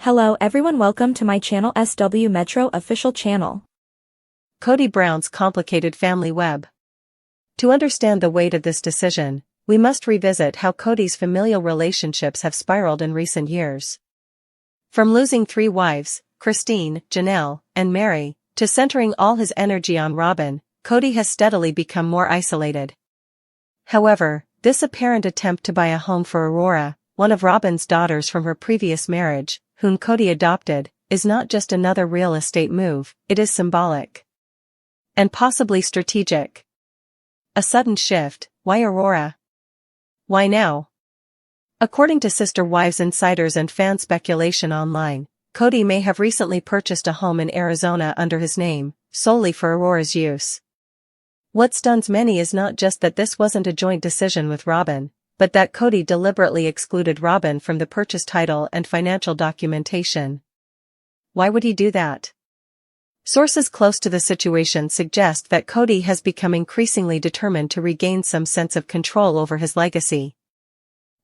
Hello everyone, welcome to my channel SW Metro official channel. Kody Brown's complicated family web. To understand the weight of this decision, we must revisit how Kody's familial relationships have spiraled in recent years. From losing 3 wives, Christine, Janelle, and Mary, to centering all his energy on Robyn, Kody has steadily become more isolated. However, this apparent attempt to buy a home for Aurora, one of Robyn's daughters from her previous marriage, whom Kody adopted, is not just another real estate move, it is symbolic. And possibly strategic. A sudden shift. Why Aurora? Why now? According to Sister Wives insiders and fan speculation online, Kody may have recently purchased a home in Arizona under his name, solely for Aurora's use. What stuns many is not just that this wasn't a joint decision with Robyn, but that Kody deliberately excluded Robyn from the purchase title and financial documentation. Why would he do that? Sources close to the situation suggest that Kody has become increasingly determined to regain some sense of control over his legacy.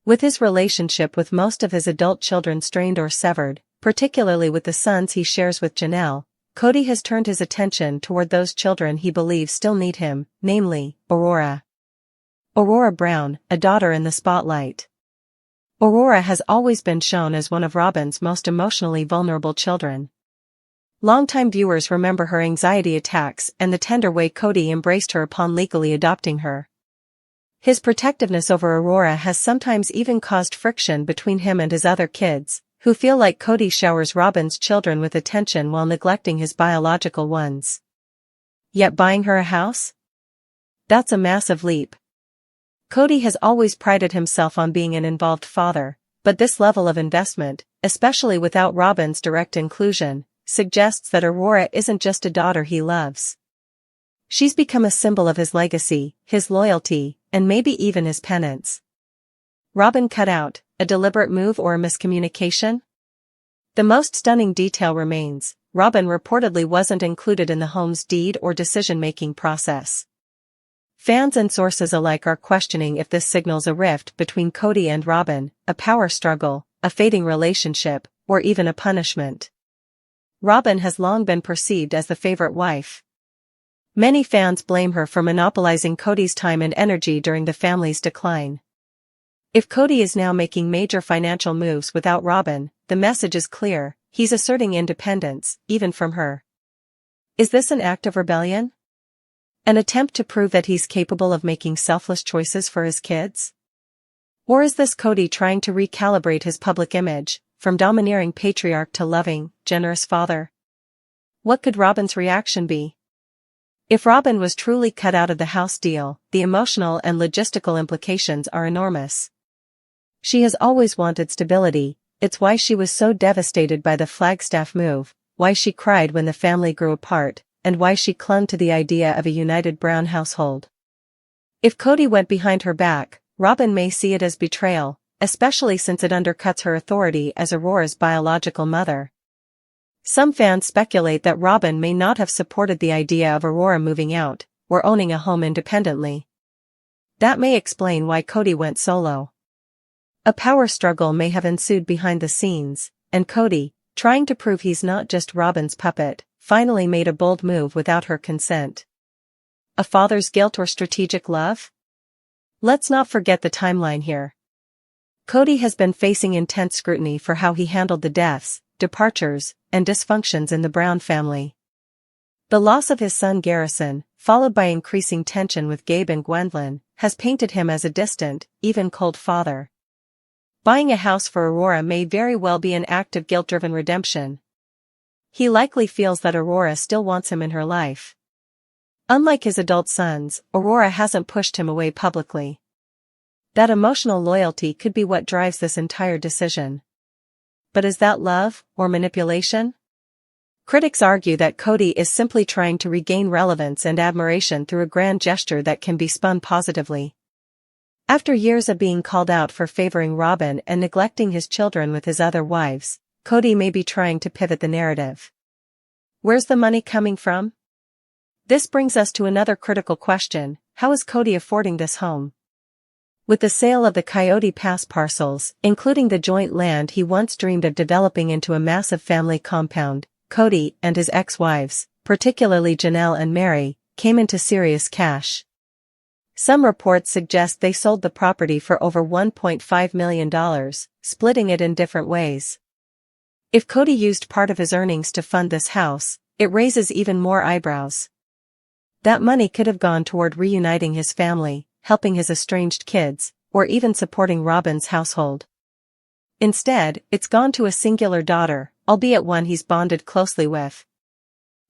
With his relationship with most of his adult children strained or severed, particularly with the sons he shares with Janelle, Kody has turned his attention toward those children he believes still need him, namely, Aurora. Aurora Brown, a daughter in the spotlight. Aurora has always been shown as one of Robyn's most emotionally vulnerable children. Longtime viewers remember her anxiety attacks and the tender way Kody embraced her upon legally adopting her. His protectiveness over Aurora has sometimes even caused friction between him and his other kids, who feel like Kody showers Robyn's children with attention while neglecting his biological ones. Yet buying her a house? That's a massive leap. Kody has always prided himself on being an involved father, but this level of investment, especially without Robyn's direct inclusion, suggests that Aurora isn't just a daughter he loves. She's become a symbol of his legacy, his loyalty, and maybe even his penance. Robyn cut out, a deliberate move or a miscommunication? The most stunning detail remains: Robyn reportedly wasn't included in the home's deed or decision-making process. Fans and sources alike are questioning if this signals a rift between Kody and Robyn, a power struggle, a fading relationship, or even a punishment. Robyn has long been perceived as the favorite wife. Many fans blame her for monopolizing Kody's time and energy during the family's decline. If Kody is now making major financial moves without Robyn, the message is clear: he's asserting independence, even from her. Is this an act of rebellion? An attempt to prove that he's capable of making selfless choices for his kids? Or is this Kody trying to recalibrate his public image, from domineering patriarch to loving, generous father? What could Robyn's reaction be? If Robyn was truly cut out of the house deal, the emotional and logistical implications are enormous. She has always wanted stability. It's why she was so devastated by the Flagstaff move, why she cried when the family grew apart, and why she clung to the idea of a united Brown household. If Kody went behind her back, Robyn may see it as betrayal, especially since it undercuts her authority as Aurora's biological mother. Some fans speculate that Robyn may not have supported the idea of Aurora moving out, or owning a home independently. That may explain why Kody went solo. A power struggle may have ensued behind the scenes, and Kody, trying to prove he's not just Robyn's puppet, finally made a bold move without her consent. A father's guilt or strategic love? Let's not forget the timeline here. Kody has been facing intense scrutiny for how he handled the deaths, departures, and dysfunctions in the Brown family. The loss of his son Garrison, followed by increasing tension with Gabe and Gwendolyn, has painted him as a distant, even cold father. Buying a house for Aurora may very well be an act of guilt-driven redemption. He likely feels that Aurora still wants him in her life. Unlike his adult sons, Aurora hasn't pushed him away publicly. That emotional loyalty could be what drives this entire decision. But is that love, or manipulation? Critics argue that Kody is simply trying to regain relevance and admiration through a grand gesture that can be spun positively. After years of being called out for favoring Robyn and neglecting his children with his other wives, Kody may be trying to pivot the narrative. Where's the money coming from? This brings us to another critical question: how is Kody affording this home? With the sale of the Coyote Pass parcels, including the joint land he once dreamed of developing into a massive family compound, Kody and his ex-wives, particularly Janelle and Mary, came into serious cash. Some reports suggest they sold the property for over $1.5 million, splitting it in different ways. If Kody used part of his earnings to fund this house, it raises even more eyebrows. That money could have gone toward reuniting his family, helping his estranged kids, or even supporting Robyn's household. Instead, it's gone to a singular daughter, albeit one he's bonded closely with.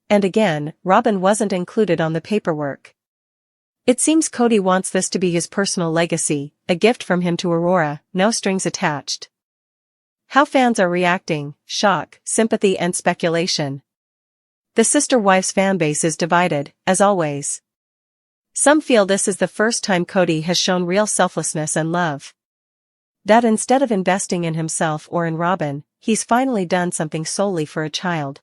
And again, Robyn wasn't included on the paperwork. It seems Kody wants this to be his personal legacy, a gift from him to Aurora, no strings attached. How fans are reacting: shock, sympathy and speculation. The sister wives fanbase is divided, as always. Some feel this is the first time Kody has shown real selflessness and love. That instead of investing in himself or in Robyn, he's finally done something solely for a child.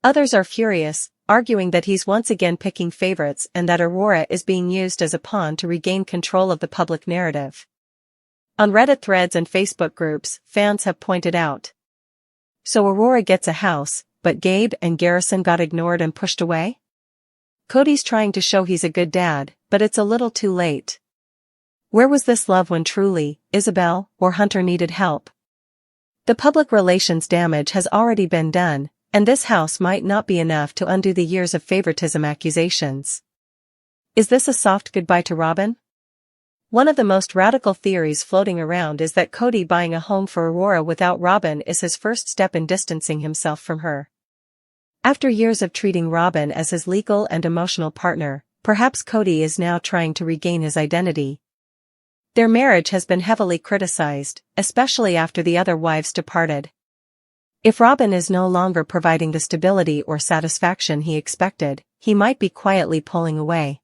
Others are furious, arguing that he's once again picking favorites and that Aurora is being used as a pawn to regain control of the public narrative. On Reddit threads and Facebook groups, fans have pointed out. So Aurora gets a house, but Gabe and Garrison got ignored and pushed away? Kody's trying to show he's a good dad, but it's a little too late. Where was this love when truly, Isabel or Hunter needed help? The public relations damage has already been done, and this house might not be enough to undo the years of favoritism accusations. Is this a soft goodbye to Robyn? One of the most radical theories floating around is that Kody buying a home for Aurora without Robyn is his first step in distancing himself from her. After years of treating Robyn as his legal and emotional partner, perhaps Kody is now trying to regain his identity. Their marriage has been heavily criticized, especially after the other wives departed. If Robyn is no longer providing the stability or satisfaction he expected, he might be quietly pulling away.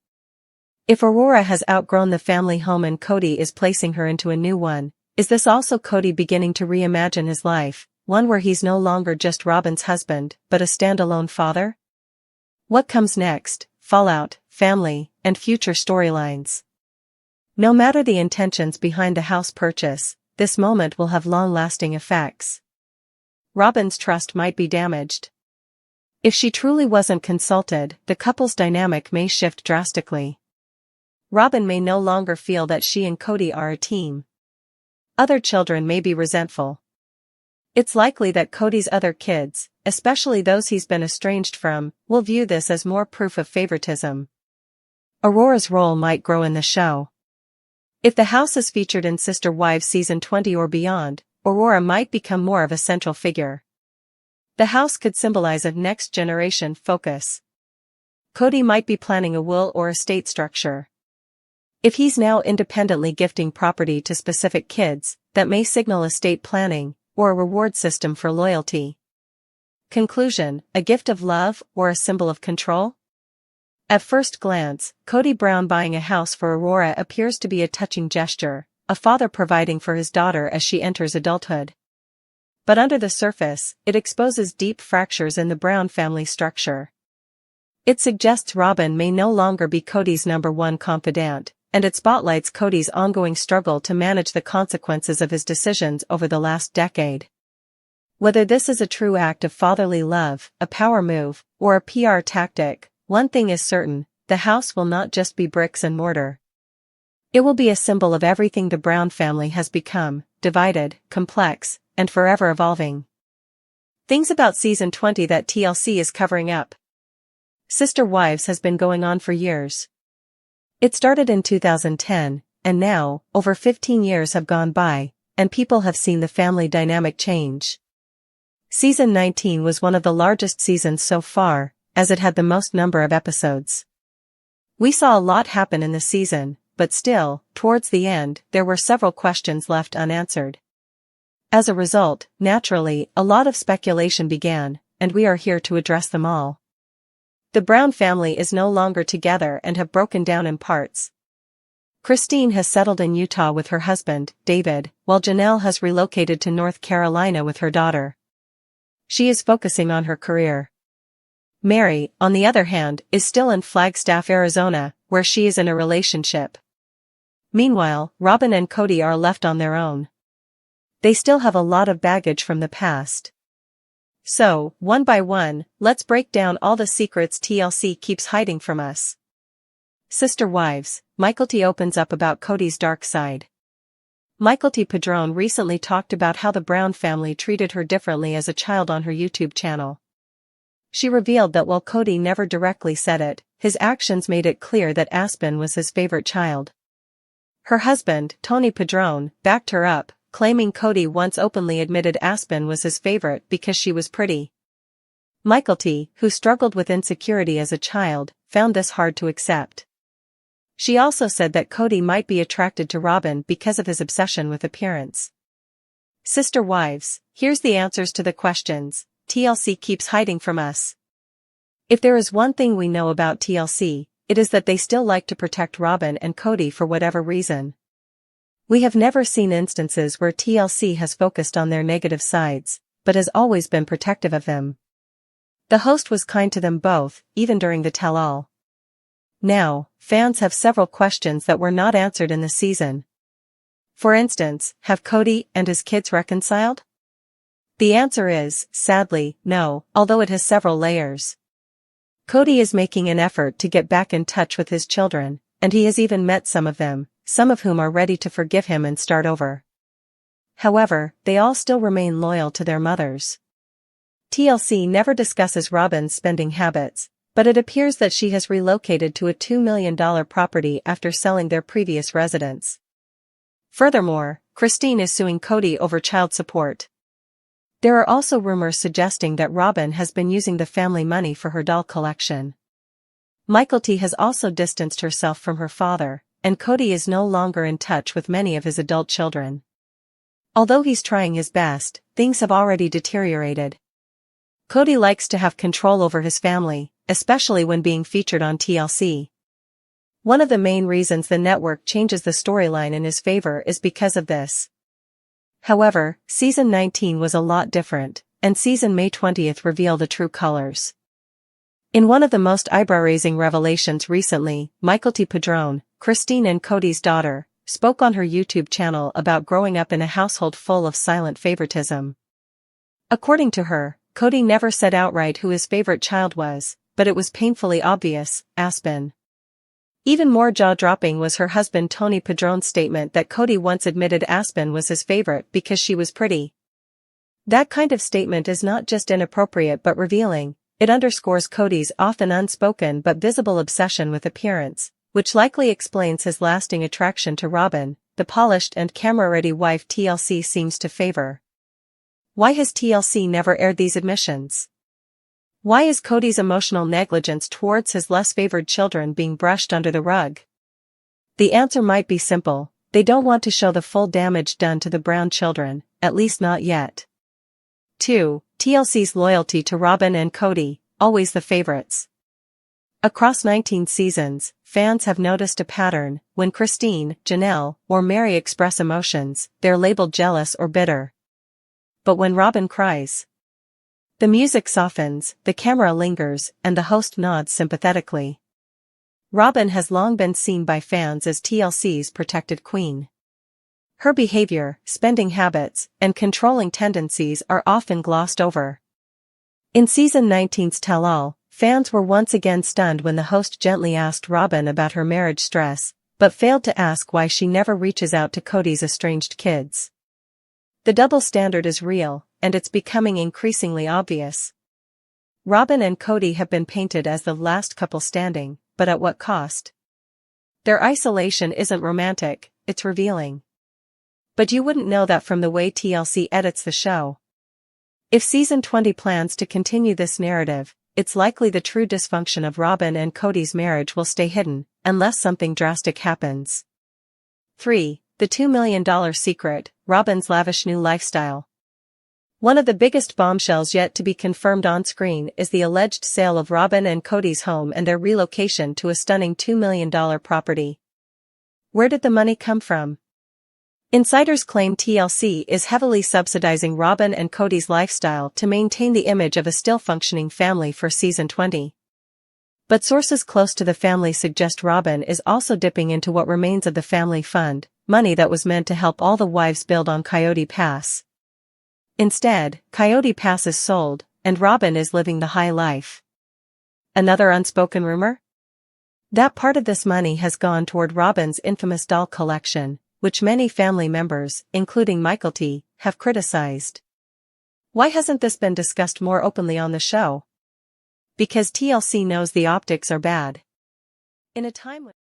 If Aurora has outgrown the family home and Kody is placing her into a new one, is this also Kody beginning to reimagine his life, one where he's no longer just Robyn's husband, but a standalone father? What comes next? Fallout, family, and future storylines. No matter the intentions behind the house purchase, this moment will have long-lasting effects. Robyn's trust might be damaged. If she truly wasn't consulted, the couple's dynamic may shift drastically. Robyn may no longer feel that she and Kody are a team. Other children may be resentful. It's likely that Kody's other kids, especially those he's been estranged from, will view this as more proof of favoritism. Aurora's role might grow in the show. If the house is featured in Sister Wives season 20 or beyond, Aurora might become more of a central figure. The house could symbolize a next-generation focus. Kody might be planning a will or estate structure. If he's now independently gifting property to specific kids, that may signal estate planning, or a reward system for loyalty. Conclusion: a gift of love or a symbol of control? At first glance, Kody Brown buying a house for Aurora appears to be a touching gesture, a father providing for his daughter as she enters adulthood. But under the surface, it exposes deep fractures in the Brown family structure. It suggests Robyn may no longer be Kody's #1 confidant, and it spotlights Kody's ongoing struggle to manage the consequences of his decisions over the last decade. Whether this is a true act of fatherly love, a power move, or a PR tactic, one thing is certain: the house will not just be bricks and mortar. It will be a symbol of everything the Brown family has become: divided, complex, and forever evolving. Things about season 20 that TLC is covering up. Sister Wives has been going on for years. It started in 2010, and now, over 15 years have gone by, and people have seen the family dynamic change. Season 19 was one of the largest seasons so far, as it had the most number of episodes. We saw a lot happen in the season, but still, towards the end, there were several questions left unanswered. As a result, naturally, a lot of speculation began, and we are here to address them all. The Brown family is no longer together and have broken down in parts. Christine has settled in Utah with her husband, David, while Janelle has relocated to North Carolina with her daughter. She is focusing on her career. Mary, on the other hand, is still in Flagstaff, Arizona, where she is in a relationship. Meanwhile, Robyn and Kody are left on their own. They still have a lot of baggage from the past. So, one by one, let's break down all the secrets TLC keeps hiding from us. Sister Wives, Mykelti opens up about Kody's dark side. Mykelti Padron recently talked about how the Brown family treated her differently as a child on her YouTube channel. She revealed that while Kody never directly said it, his actions made it clear that Aspen was his favorite child. Her husband, Tony Padron, backed her up, claiming Kody once openly admitted Aspen was his favorite because she was pretty. Mykelti, who struggled with insecurity as a child, found this hard to accept. She also said that Kody might be attracted to Robyn because of his obsession with appearance. Sister Wives, here's the answers to the questions TLC keeps hiding from us. If there is one thing we know about TLC, it is that they still like to protect Robyn and Kody for whatever reason. We have never seen instances where TLC has focused on their negative sides, but has always been protective of them. The host was kind to them both, even during the tell-all. Now, fans have several questions that were not answered in the season. For instance, have Kody and his kids reconciled? The answer is, sadly, no, although it has several layers. Kody is making an effort to get back in touch with his children, and he has even met some of them, some of whom are ready to forgive him and start over. However, they all still remain loyal to their mothers. TLC never discusses Robyn's spending habits, but it appears that she has relocated to a $2 million property after selling their previous residence. Furthermore, Christine is suing Kody over child support. There are also rumors suggesting that Robyn has been using the family money for her doll collection. Mykelti has also distanced herself from her father, and Kody is no longer in touch with many of his adult children. Although he's trying his best, things have already deteriorated. Kody likes to have control over his family, especially when being featured on TLC. One of the main reasons the network changes the storyline in his favor is because of this. However, Season 19 was a lot different, and Season May 20th revealed the true colors. In one of the most eyebrow-raising revelations recently, Mykelti Padron, Christine and Kody's daughter, spoke on her YouTube channel about growing up in a household full of silent favoritism. According to her, Kody never said outright who his favorite child was, but it was painfully obvious, Aspen. Even more jaw-dropping was her husband Tony Padron's statement that Kody once admitted Aspen was his favorite because she was pretty. That kind of statement is not just inappropriate but revealing. It underscores Kody's often unspoken but visible obsession with appearance, which likely explains his lasting attraction to Robyn, the polished and camera-ready wife TLC seems to favor. Why has TLC never aired these admissions? Why is Kody's emotional negligence towards his less favored children being brushed under the rug? The answer might be simple: they don't want to show the full damage done to the Brown children, at least not yet. 2. TLC's loyalty to Robyn and Kody, always the favorites. Across 19 seasons, fans have noticed a pattern: when Christine, Janelle, or Mary express emotions, they're labeled jealous or bitter. But when Robyn cries, the music softens, the camera lingers, and the host nods sympathetically. Robyn has long been seen by fans as TLC's protected queen. Her behavior, spending habits, and controlling tendencies are often glossed over. In Season 19's tell-all, fans were once again stunned when the host gently asked Robyn about her marriage stress, but failed to ask why she never reaches out to Kody's estranged kids. The double standard is real, and it's becoming increasingly obvious. Robyn and Kody have been painted as the last couple standing, but at what cost? Their isolation isn't romantic, it's revealing. But you wouldn't know that from the way TLC edits the show. If Season 20 plans to continue this narrative, it's likely the true dysfunction of Robyn and Kody's marriage will stay hidden, unless something drastic happens. 3. The $2 million secret, Robyn's lavish new lifestyle. One of the biggest bombshells yet to be confirmed on screen is the alleged sale of Robyn and Kody's home and their relocation to a stunning $2 million property. Where did the money come from? Insiders claim TLC is heavily subsidizing Robyn and Kody's lifestyle to maintain the image of a still-functioning family for Season 20. But sources close to the family suggest Robyn is also dipping into what remains of the family fund, money that was meant to help all the wives build on Coyote Pass. Instead, Coyote Pass is sold, and Robyn is living the high life. Another unspoken rumor? That part of this money has gone toward Robyn's infamous doll collection, which many family members, including Michael T., have criticized. Why hasn't this been discussed more openly on the show? Because TLC knows the optics are bad. In a time when